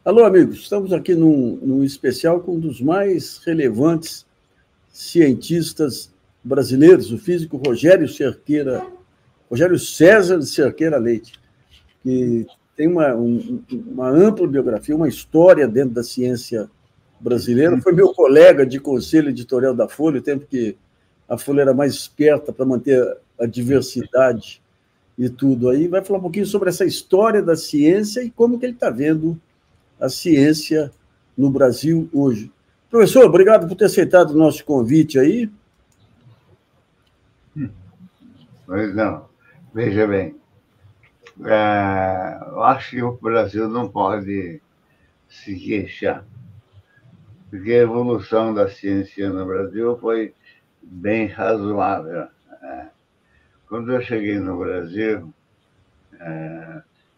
Alô, amigos, estamos aqui num especial com um dos mais relevantes cientistas brasileiros, o físico Rogério César de Cerqueira Leite, que tem uma ampla biografia, uma história dentro da ciência brasileira. Foi meu colega de conselho editorial da Folha, o tempo que a Folha era mais esperta para manter a diversidade e tudo. Aí vai falar um pouquinho sobre essa história da ciência e como que ele está vendo a ciência no Brasil hoje. Professor, obrigado por ter aceitado o nosso convite aí. Pois não. Veja bem, eu acho que o Brasil não pode se queixar, porque a evolução da ciência no Brasil foi bem razoável. Quando eu cheguei no Brasil,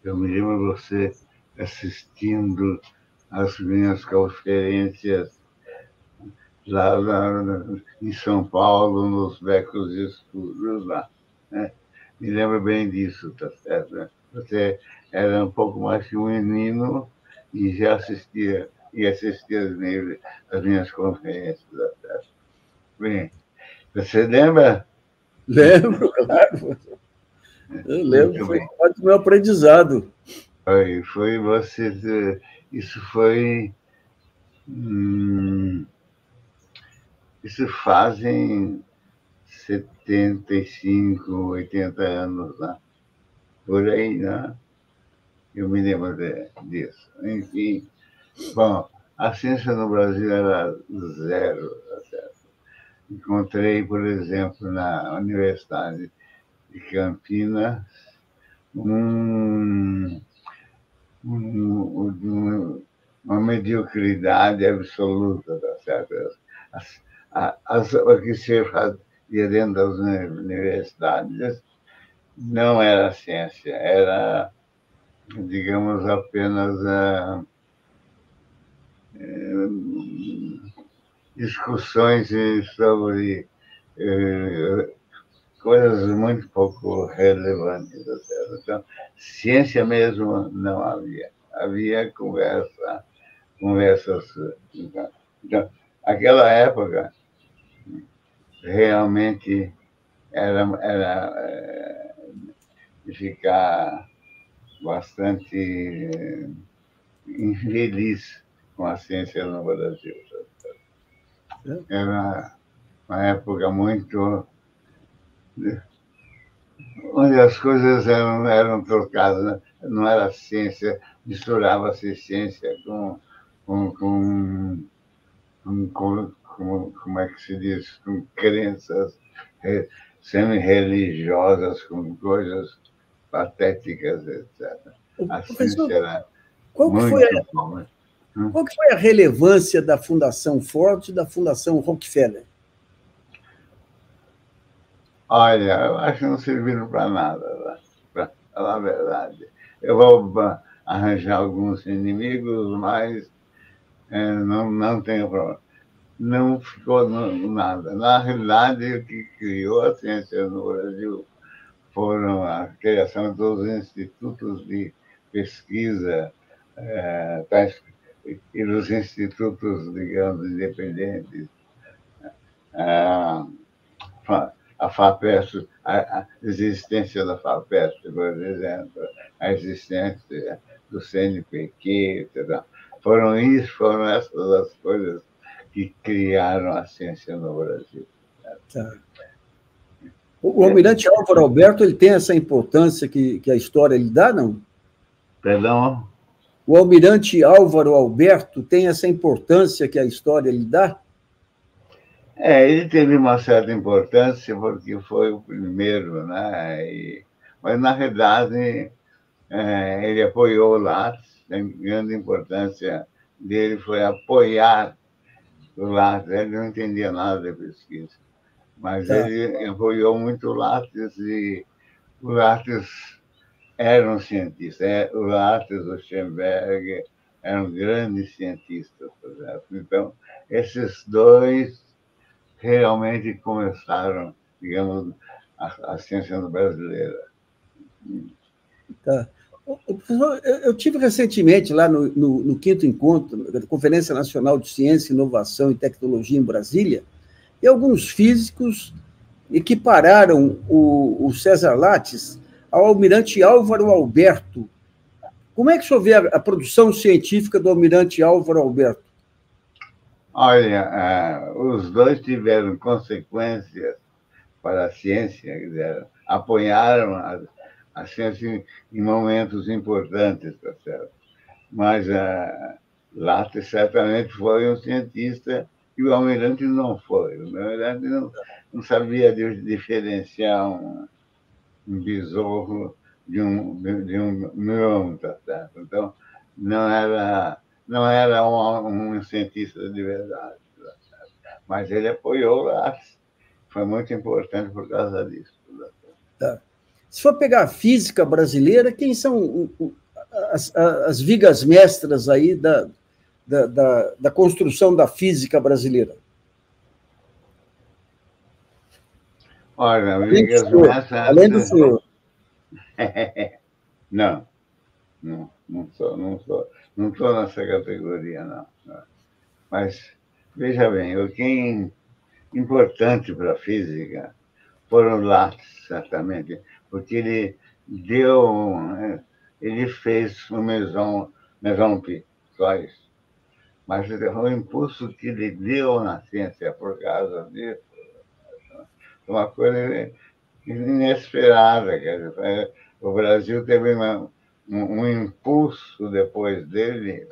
eu me lembro de você assistindo às minhas conferências lá em São Paulo, nos becos escuros lá. Né? Me lembro bem disso, tá certo? Né? Você era um pouco mais que um menino e já assistia as minhas conferências, tá certo? Bem, você lembra? Lembro, claro. Eu lembro, Muito foi bem. parte do meu aprendizado. Foi você. Isso foi. Isso fazem 75, 80 anos, né? Por aí, né? Eu me lembro disso. Enfim, bom, a ciência no Brasil era zero, tá certo? Encontrei, por exemplo, na Universidade de Campinas, um, uma mediocridade absoluta, tá certo? O que se fazia dentro das universidades não era ciência, era, digamos, apenas discussões sobre coisas muito pouco relevantes. Tá certo? Então, ciência mesmo não havia. Havia conversas. Então, aquela época realmente era de ficar bastante infeliz com a ciência no Brasil. Era uma época muito onde as coisas eram trocadas, né? Não era ciência, misturava-se ciência como é que se diz, com crenças semi-religiosas, com coisas patéticas, etc. A Professor, ciência era qual que foi muito pobre. qual que foi a relevância da Fundação Ford e da Fundação Rockefeller? Olha, eu acho que não serviram para nada, para falar a verdade. Eu vou arranjar alguns inimigos, mas não tenho problema. Não ficou nada. Na realidade, o que criou a ciência no Brasil foram a criação dos institutos de pesquisa e dos institutos, digamos, independentes. A FAPESP, a existência da FAPESP, por exemplo, a existência do CNPq, etc. Foram essas as coisas que criaram a ciência no Brasil. Tá. O almirante Álvaro Alberto ele tem essa importância que a história lhe dá, não? Perdão? O almirante Álvaro Alberto tem essa importância que a história lhe dá? Ele teve uma certa importância porque foi o primeiro, né? Mas, na realidade, ele apoiou o Lattes, a grande importância dele foi apoiar o Lattes. Ele não entendia nada de pesquisa, mas Tá. ele apoiou muito o Lattes e o Lattes era um cientista. O Lattes, o Schoenberg eram grandes cientistas, por exemplo. Então, esses dois realmente começaram, digamos, a ciência brasileira. Tá. Professor, eu tive recentemente lá no quinto encontro da Conferência Nacional de Ciência, Inovação e Tecnologia em Brasília, e alguns físicos equipararam o César Lattes ao almirante Álvaro Alberto. Como é que o senhor vê a produção científica do almirante Álvaro Alberto? Olha, os dois tiveram consequências para a ciência, quer dizer, apoiaram a ciência em momentos importantes, tá certo? Mas Lattes certamente foi um cientista e o almirante não foi. O almirante não sabia diferenciar um besouro de um mioma, tá certo? Então, não era um cientista de verdade. Tá certo? Mas ele apoiou Lattes. Foi muito importante por causa disso. Tá. Se for pegar a física brasileira, quem são as vigas mestras aí da construção da física brasileira? Olha, vigas mestras... Além do senhor. Não estou nessa categoria, não. Mas, veja bem, o que é importante para a física foram Lattes, certamente, porque ele fez o Maison Pi, só isso. Mas o impulso que ele deu na ciência por causa disso, uma coisa inesperada. Quer dizer, o Brasil teve um impulso depois dele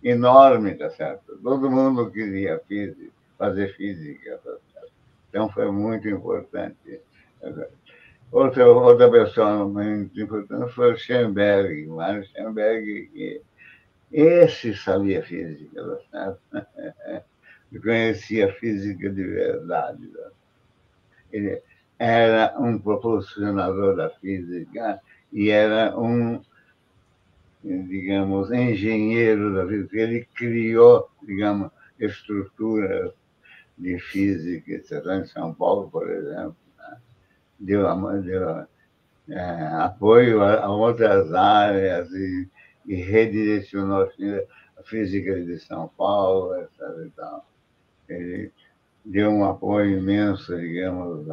enorme, tá certo? Todo mundo queria fazer física, tá certo? Então foi muito importante. Outra pessoa muito importante foi o Schoenberg, Mário Schoenberg, que esse sabia física, tá certo? Conhecia física de verdade. Tá? Ele era um propulsionador da física e era digamos, engenheiro da física. Ele criou, digamos, estruturas de física, etc. Em São Paulo, por exemplo, né? deu apoio a outras áreas e redirecionou a física de São Paulo, etc. E tal. Ele deu um apoio imenso, digamos,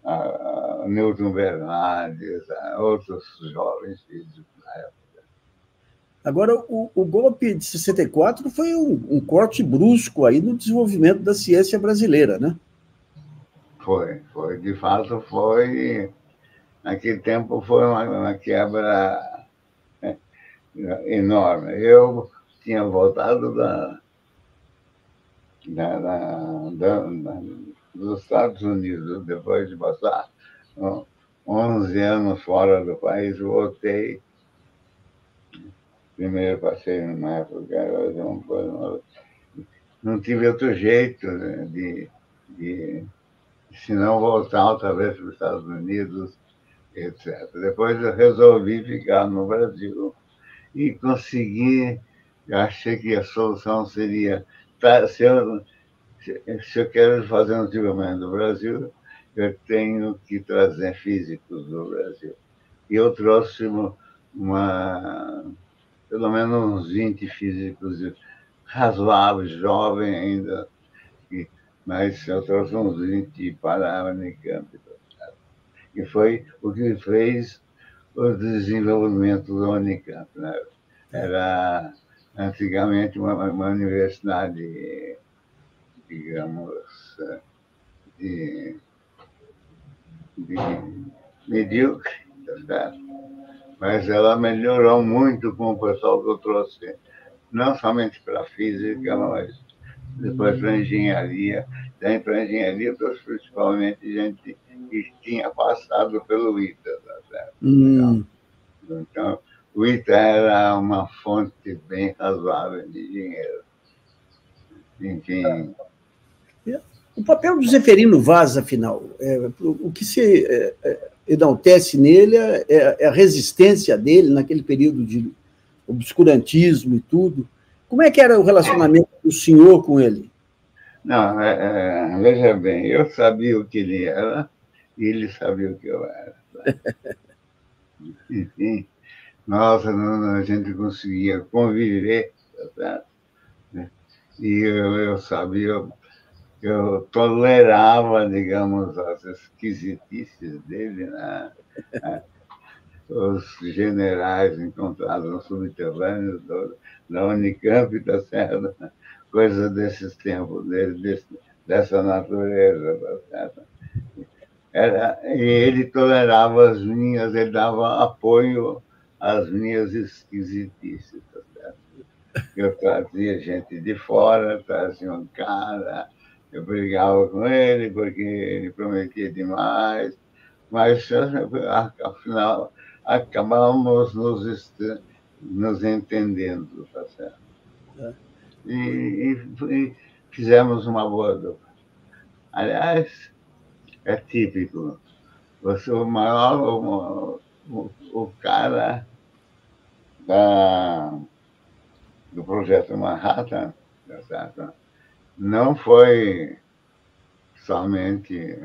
a Newton Bernardes, a outros jovens físicos na época. Agora, o golpe de 64 foi um corte brusco aí no desenvolvimento da ciência brasileira, né? Foi. De fato, foi. Naquele tempo foi uma quebra enorme. Eu tinha voltado dos Estados Unidos, depois de passar 11 anos fora do país, voltei. Primeiro passei numa época, não tive outro jeito, né, se não voltar outra vez para os Estados Unidos, etc. Depois eu resolvi ficar no Brasil e consegui, eu achei que a solução seria, se eu quero fazer um desenvolvimento no Brasil, eu tenho que trazer físicos do Brasil. E eu trouxe pelo menos uns 20 físicos razoáveis, jovens ainda, mas eu trouxe uns 20 para a Unicamp. E foi o que fez o desenvolvimento da Unicamp. Né? Era antigamente uma universidade, digamos, de medíocre, tá? Mas ela melhorou muito com o pessoal que eu trouxe, não somente para a física, mas depois para a engenharia. Daí para a engenharia eu trouxe principalmente gente que tinha passado pelo ITA. Tá certo? Então, o ITA era uma fonte bem razoável de dinheiro. Enfim. O papel do Zeferino Vaz, afinal, o que se enaltece nele é a resistência dele naquele período de obscurantismo e tudo. Como é que era o relacionamento do senhor com ele? Não, veja bem, eu sabia o que ele era e ele sabia o que eu era. enfim, nossa, a gente conseguia conviver, tá certo? E eu sabia, eu tolerava, digamos, as esquisitices dele, né? Os generais encontrados no subterrâneo da Unicamp, tá certo? Coisas desses tempos, dessa natureza, tá certo? E ele tolerava as minhas, ele dava apoio às minhas esquisitices, tá certo? Eu trazia gente de fora, trazia um cara, eu brigava com ele porque ele prometia demais, mas, afinal, acabamos nos entendendo, tá certo? E fizemos uma boa dupla. Aliás, é típico. Você é o maior, o cara do projeto Manhattan, tá certo? Não foi somente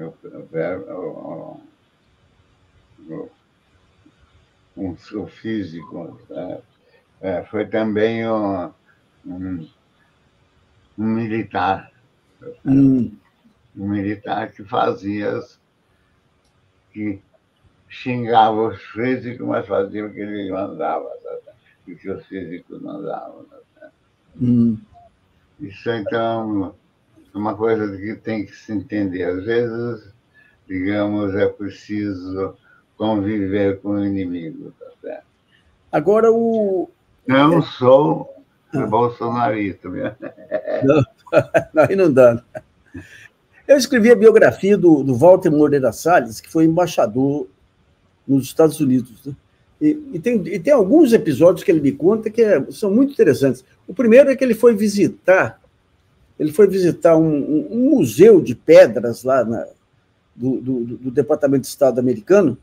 o físico, tá? Foi também um, um militar, tá certo? Um militar que que xingava os físicos, mas fazia o que ele mandava, tá certo? O que os físicos mandavam. Tá certo? Isso, então, é uma coisa que tem que se entender. Às vezes, digamos, é preciso conviver com o inimigo, tá certo? Agora, Não sou bolsonarista, mesmo. Não, aí não dá. Eu escrevi a biografia do Walter Moreira Salles, que foi embaixador nos Estados Unidos. Né? E tem alguns episódios que ele me conta que são muito interessantes. O primeiro é que ele foi visitar um museu de pedras lá do Departamento de Estado americano,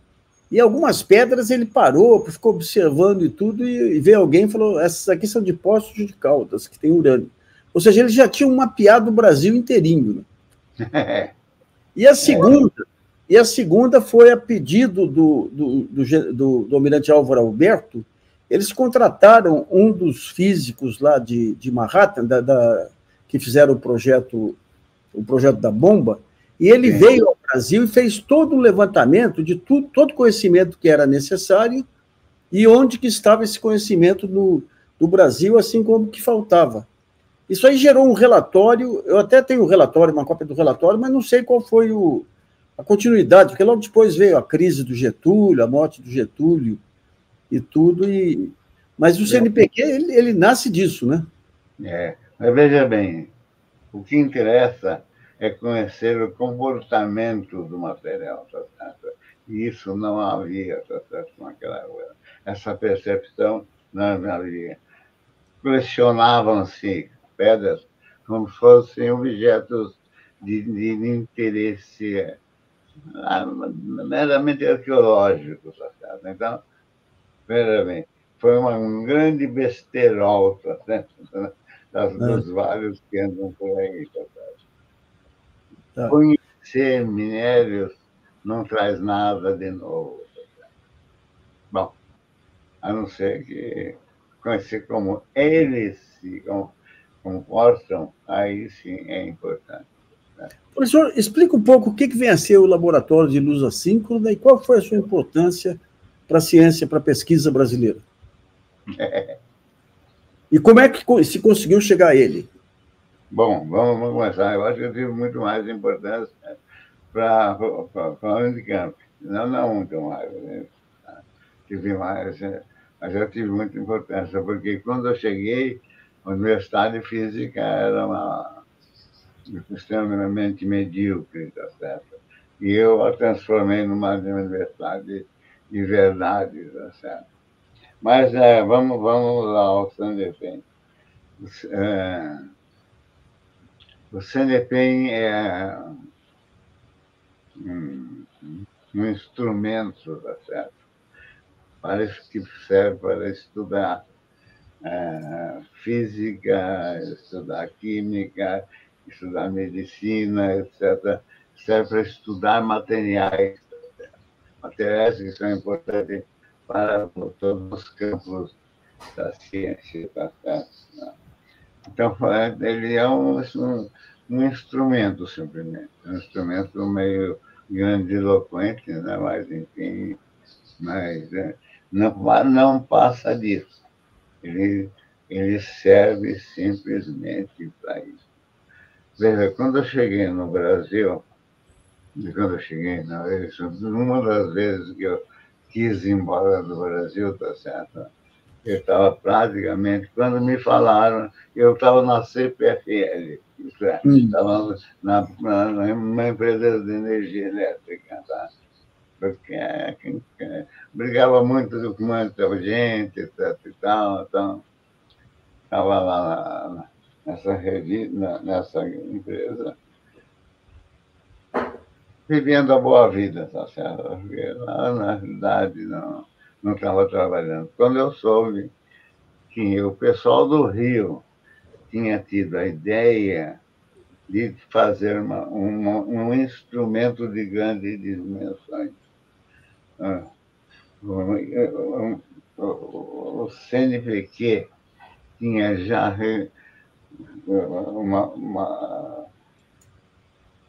e algumas pedras ele parou, ficou observando e tudo, e veio alguém e falou: essas aqui são de Poços de Caldas, que tem urânio. Ou seja, eles já tinham mapeado o Brasil inteirinho. Né? E a segunda foi a pedido do almirante Álvaro Alberto. Eles contrataram um dos físicos lá de Manhattan, que fizeram o projeto da bomba, e ele veio ao Brasil e fez todo um levantamento de todo conhecimento que era necessário e onde que estava esse conhecimento do Brasil, assim como que faltava. Isso aí gerou um relatório, eu até tenho o relatório, uma cópia do relatório, mas não sei qual foi a continuidade, porque logo depois veio a crise do Getúlio, a morte do Getúlio e tudo, mas o CNPq, ele nasce disso, né? Mas veja bem, o que interessa é conhecer o comportamento do material, tá certo? E isso não havia, tá certo, naquela época. Essa percepção não havia. Colecionavam-se pedras como se fossem objetos de interesse meramente arqueológico, tá certo? Então, veja bem, foi um grande besterol, tá certo? Dos vários que andam por aí, tá certo? Tá. Conhecer minérios não traz nada de novo. Tá certo? Bom, a não ser que conhecer como eles se comportam, aí sim é importante. Né? Professor, explica um pouco o que vem a ser o laboratório de luz assíncrona e qual foi a sua importância para a ciência, para a pesquisa brasileira. E como é que se conseguiu chegar a ele? Bom, vamos começar. Eu acho que eu tive muito mais importância para a Unicamp. Não muito mais. Né? Tive mais, mas eu tive muita importância, porque quando eu cheguei, a Universidade de Física era extremamente medíocre, tá certo? E eu a transformei numa universidade de verdade, tá certo? Mas vamos lá ao CNPq. O CNPq é um instrumento, tá certo? Parece que serve para estudar física, estudar química, estudar medicina, etc. Serve para estudar materiais que são importantes para todos os campos da ciência. Então, ele é um instrumento, simplesmente, um instrumento meio grandiloquente, né? Mas, enfim, não passa disso. Ele serve simplesmente para isso. Veja, quando eu cheguei no Brasil, uma das vezes que eu quis ir embora do Brasil, tá certo? Eu estava praticamente, quando me falaram, eu estava na CPFL, estava numa empresa de energia elétrica, tá? Porque brigava muito com muita gente, etc. E tal, então, estava lá nessa empresa, vivendo a boa vida, tá certo? Porque lá, na realidade, não estava trabalhando. Quando eu soube que o pessoal do Rio tinha tido a ideia de fazer um instrumento de grandes dimensões. O CNPq tinha já um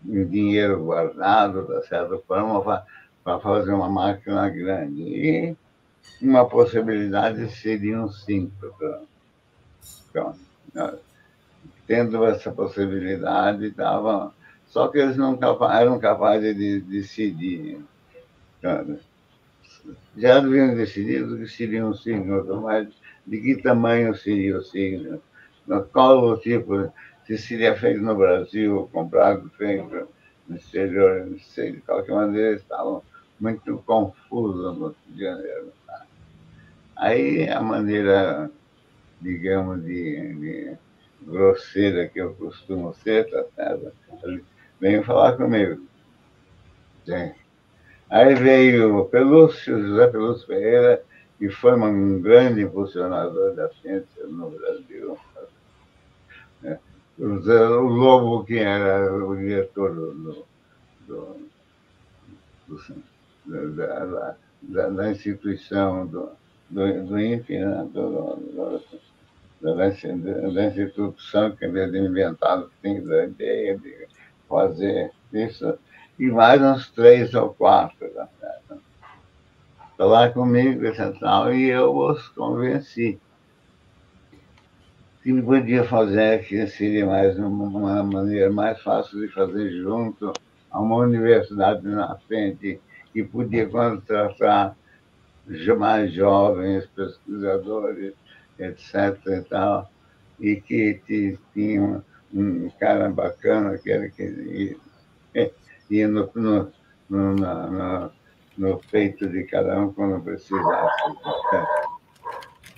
dinheiro guardado, da certa forma, para fazer uma máquina grande. E uma possibilidade seria um síncrono. Então, tendo essa possibilidade, só que eles não eram capazes de decidir. Já haviam decidido que seria um síncrono, mas de que tamanho seria o síncrono? Qual o tipo? Se seria feito no Brasil, comprado, feito no exterior, não sei, de qualquer maneira, eles estavam muito confusos no Rio de Janeiro. Tá? Aí a maneira, digamos, de grosseira que eu costumo ser, tá certo? Ele veio falar comigo. Sim. Aí veio José Pelúcio Ferreira, que foi um grande impulsionador da ciência no Brasil. O Lobo, que era o diretor da instituição do INPE, né? Da instituição que eles inventaram, tem a ideia de fazer isso, e mais uns 3 ou 4, tá certo? Falar comigo e eu os convenci que podia fazer, que seria uma maneira mais fácil de fazer junto a uma universidade nascente, que podia contratar mais jovens pesquisadores, etc. e tal, e que tinha um cara bacana que era que ia no peito de cada um quando precisasse.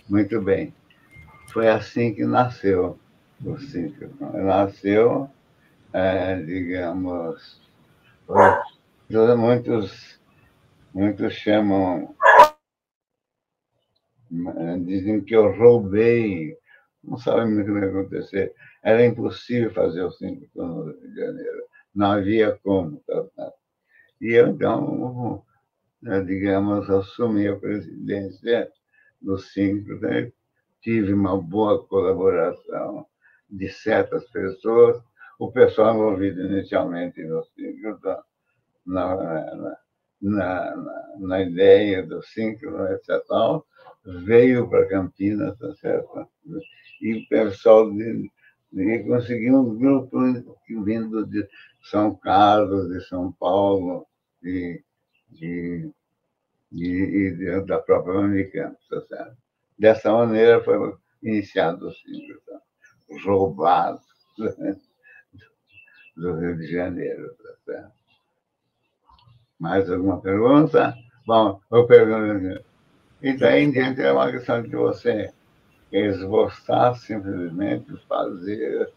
Muito bem. Foi assim que nasceu o síncrono. Nasceu, digamos, muitos chamam, dizem que eu roubei, não sabem muito o que ia acontecer. Era impossível fazer o síncrono no Rio de Janeiro, não havia como. Tá? E eu, então, digamos, assumi a presidência do síncrono, né? Tive uma boa colaboração de certas pessoas. O pessoal envolvido inicialmente no síncrono, na ideia do síncrono, etc., veio para Campinas, tá certo? E o pessoal conseguiu um grupo vindo de São Carlos, de São Paulo, e da própria Unicamp, tá certo? Dessa maneira foi iniciado o síncrono, roubado do Rio de Janeiro, tá certo? Mais alguma pergunta? Bom, eu pergunto. E daí em diante é uma questão de você esboçar, simplesmente fazer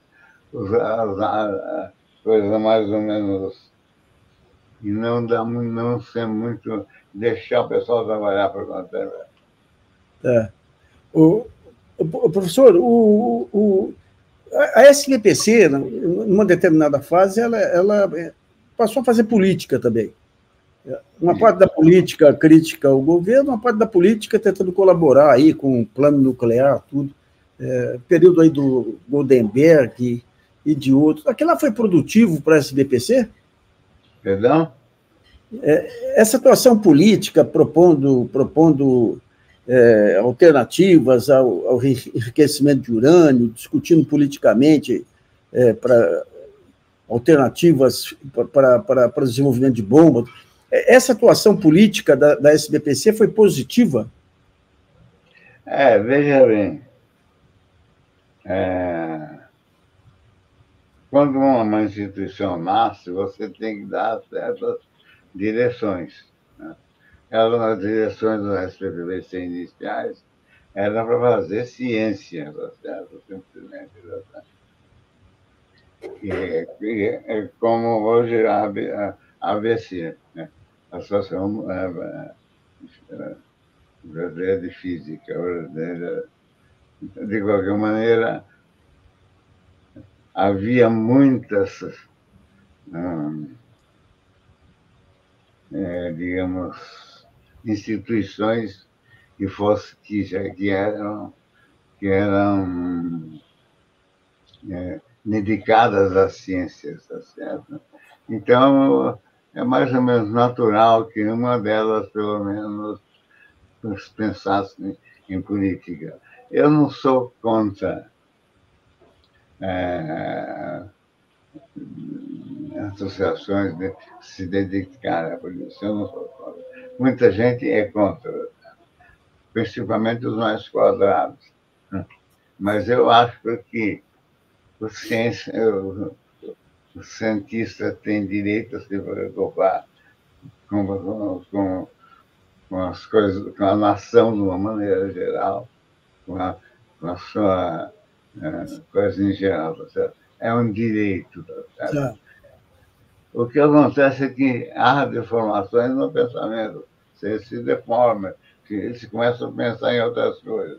as coisas mais ou menos, e não ser muito, deixar o pessoal trabalhar por conta. O professor, a SBPC, numa determinada fase, ela passou a fazer política também. Uma parte da política crítica ao governo, uma parte da política tentando colaborar aí com o plano nuclear, tudo. Período aí do Goldenberg e de outros. Aquilo lá foi produtivo para a SBPC? Perdão? Essa atuação política propondo alternativas ao enriquecimento de urânio, discutindo politicamente para alternativas para o desenvolvimento de bombas. Essa atuação política da SBPC foi positiva? Veja bem. Quando uma instituição nasce, você tem que dar certas direções. Né? As direções do SBPC iniciais eram para fazer ciência, certo? Simplesmente. E como hoje a ABC, né? A Associação Brasileira de Física, de qualquer maneira, havia muitas, digamos, instituições que eram dedicadas às ciências, tá certo? Então, é mais ou menos natural que uma delas, pelo menos, pensasse em política. Eu não sou contra associações de se dedicar à política. Eu não sou contra. Muita gente é contra, principalmente os mais quadrados. Mas eu acho que o cientista tem direito a se preocupar com as coisas, com a nação de uma maneira geral, com a sua coisa em geral, tá certo? É um direito, tá certo? O que acontece é que há deformações no pensamento, você se deforma, você começa a pensar em outras coisas.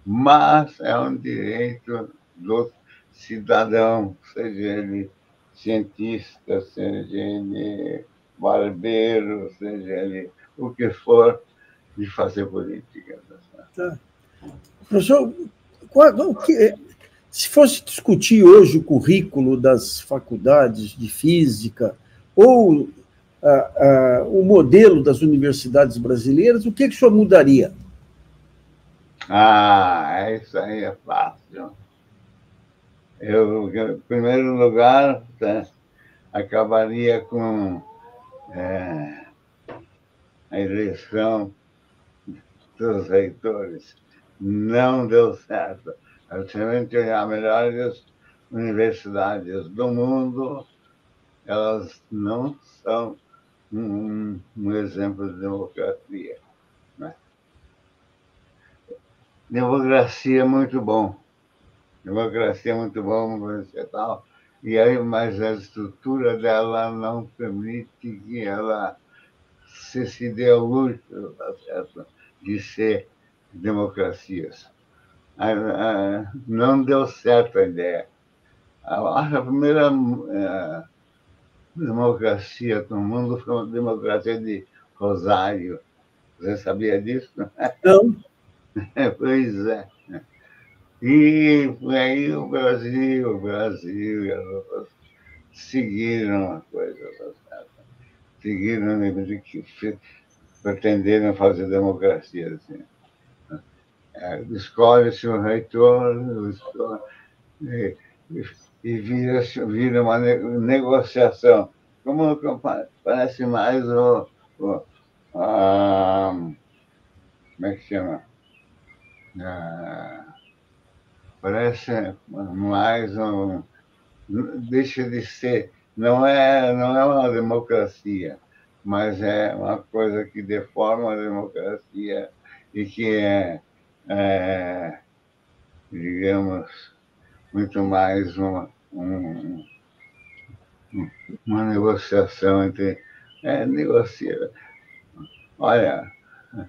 Mas é um direito do cidadão, seja ele cientista, seja ele barbeiro, seja ele o que for, de fazer política. Tá. Professor, se fosse discutir hoje o currículo das faculdades de física ou o modelo das universidades brasileiras, o que o senhor mudaria? Isso aí é fácil. Eu, em primeiro lugar, acabaria com a eleição dos reitores. Não deu certo. Ultimamente, as melhores universidades do mundo, elas não são um exemplo de democracia. Né? Democracia é muito bom. Democracia é muito bom, e tal. E aí, mas a estrutura dela não permite que ela se dê ao luxo, tá certo? De ser democracias. Não deu certo a ideia. A primeira democracia do mundo foi uma democracia de Rosário. Você sabia disso? Não. Pois é. E aí o Brasil e as outras seguiram a coisa, seguiram que pretenderam fazer democracia. Assim. Escolhe-se um reitor e vira uma negociação. Como parece mais como é que chama? Parece mais deixa de ser, não é uma democracia, mas é uma coisa que deforma a democracia e que digamos, muito mais uma negociação entre negocia. Olha, para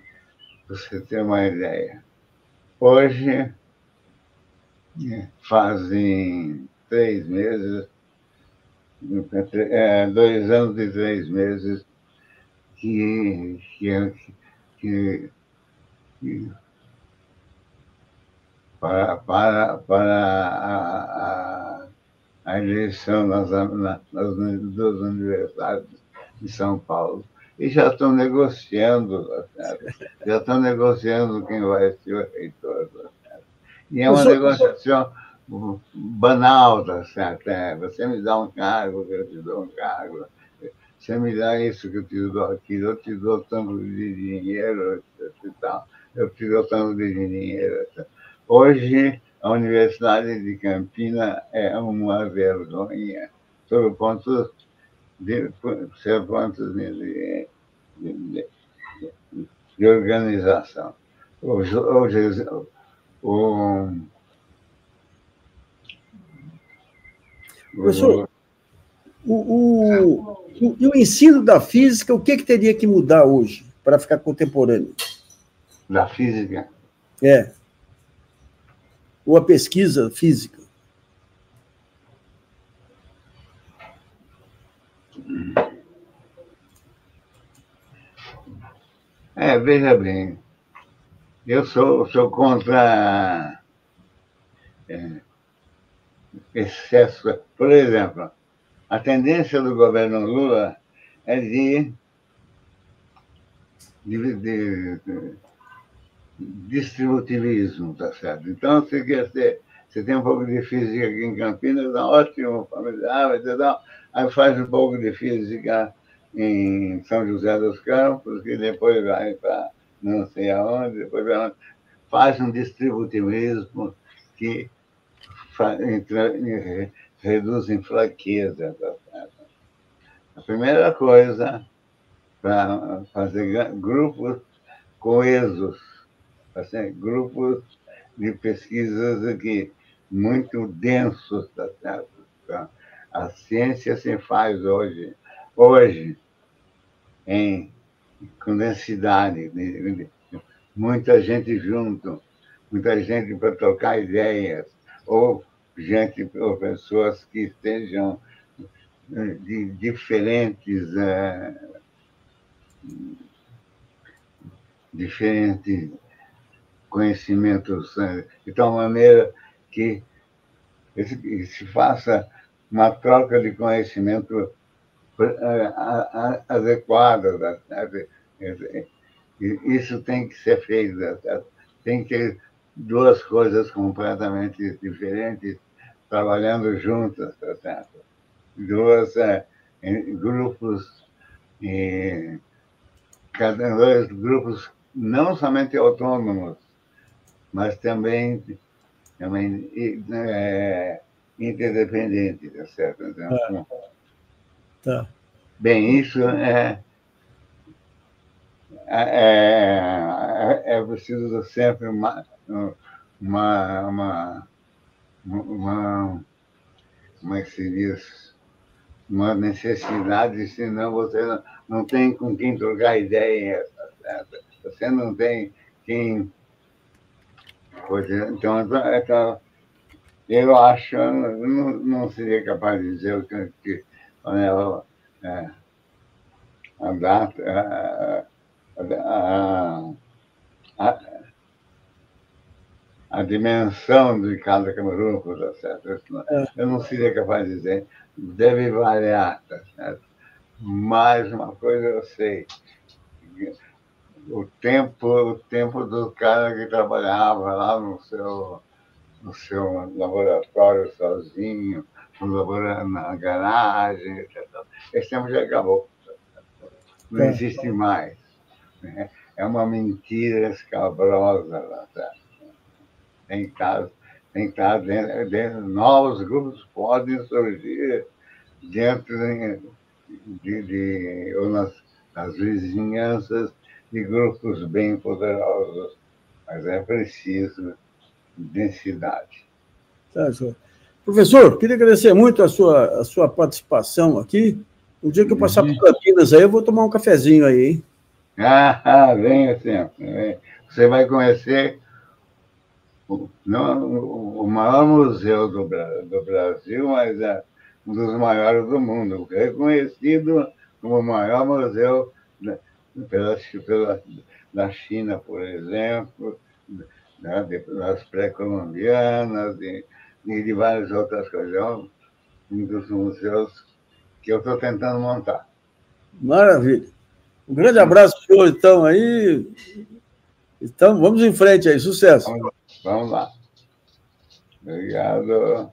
você ter uma ideia, hoje fazem 3 meses, 2 anos e 3 meses, que, que, que para a eleição nas duas universidades de São Paulo. E já estão negociando, tá certo? Já estão negociando quem vai ser o reitor. Tá certo? E é uma negociação banal, tá certo? Você me dá um cargo, eu te dou um cargo. Você me dá isso que eu te dou aquilo, eu te dou tanto de dinheiro, e tal. Eu te dou tanto de dinheiro. Hoje, a Universidade de Campinas é uma vergonha, sob o ponto de organização. Hoje, Professor, e o ensino da física, o que teria que mudar hoje para ficar contemporâneo? Da física? Ou a pesquisa física? Veja bem, eu sou contra excesso. Por exemplo, a tendência do governo Lula é de distributivismo, tá certo? Então, você tem um pouco de física aqui em Campinas, tá ótimo, familiar, aí faz um pouco de física em São José dos Campos, que depois vai para não sei aonde, depois vai onde. Faz um distributivismo que reduz em fraqueza, tá certo? A primeira coisa para fazer grupos coesos, assim, grupos de pesquisas aqui muito densos, tá certo? Então, a ciência se faz hoje com densidade, muita gente junto, muita gente para trocar ideias, ou pessoas que estejam de diferentes conhecimentos, de tal maneira que se faça uma troca de conhecimento adequada. Isso tem que ser feito. Tem que ter duas coisas completamente diferentes trabalhando juntas. Duas grupos, dois grupos não somente autônomos, mas também interdependentes, tá certo? Então, Tá. Bem, isso é preciso sempre como é que se diz? Uma necessidade, senão você não tem com quem trocar ideia, tá certo? Você não tem quem. Então, eu acho, não seria capaz de dizer o que a data, a dimensão de cada grupo, tá certo? Eu não seria capaz de dizer, deve variar, tá certo? Mas uma coisa eu sei, o tempo do cara que trabalhava lá no seu laboratório sozinho, na garagem, etc. Esse tempo já acabou. Não existe mais. Né? É uma mentira escabrosa lá atrás. Tem que estar dentro, novos grupos podem surgir dentro ou nas vizinhanças de grupos bem poderosos, mas é preciso densidade. Tá, senhor. Professor, queria agradecer muito a sua participação aqui. O dia que eu passar por Campinas aí, eu vou tomar um cafezinho aí, hein? Venha sempre. Você vai conhecer o maior museu do Brasil, mas é um dos maiores do mundo, reconhecido como o maior museu da China, por exemplo, né, das pré-colombianas e de várias outras coisas. É um dos museus que eu estou tentando montar. Maravilha. Um grande abraço, senhor, então, aí. Então, vamos em frente aí. Sucesso. Vamos lá. Obrigado.